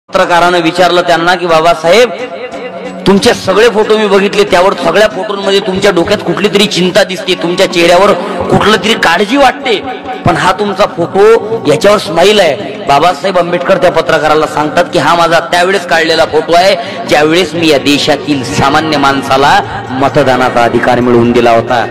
पत्रकाराने विचारलं त्यांना की बाबासाहेब, तुमचे सगळे फोटो मी बघितले, त्यावर सगळ्या फोटोंमध्ये तुमच्या डोक्यात कुठली तरी चिंता दिसते, तुमच्या चेहऱ्यावर कुठलं तरी काळजी वाटते, पण हा तुमचा फोटो याच्यावर स्माइल आहे. बाबासाहेब आंबेडकर त्या पत्रकाराला सांगतात की हा माझा त्यावेळेस काढलेला फोटो आहे ज्यावेळेस मी या देशातील सामान्य माणसाला मतदानाचा अधिकार मिळवून दिला होता.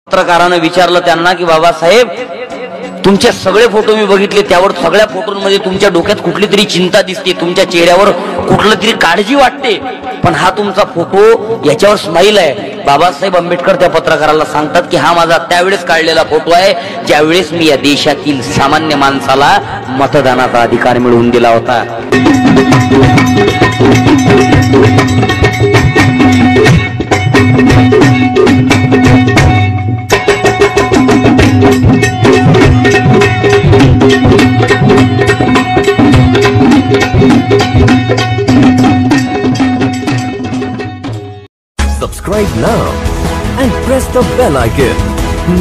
पत्रकाराने विचारलं त्यांना की बाबासाहेब, तुमचे सगळे फोटो मी बघितले, त्यावर सगळ्या फोटोंमध्ये तुमच्या डोक्यात कुठली तरी चिंता दिसते, तुमच्या चेहऱ्यावर कुठलं तरी काळजी वाटते, पण हा तुमचा फोटो याच्यावर स्माइल आहे. बाबासाहेब आंबेडकर त्या पत्रकाराला सांगतात की हा माझा त्यावेळेस काढलेला फोटो आहे ज्यावेळेस मी या देशातील सामान्य माणसाला मतदानाचा अधिकार मिळवून दिला होता. Subscribe now and press the bell icon.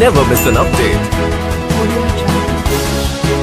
Never miss an update.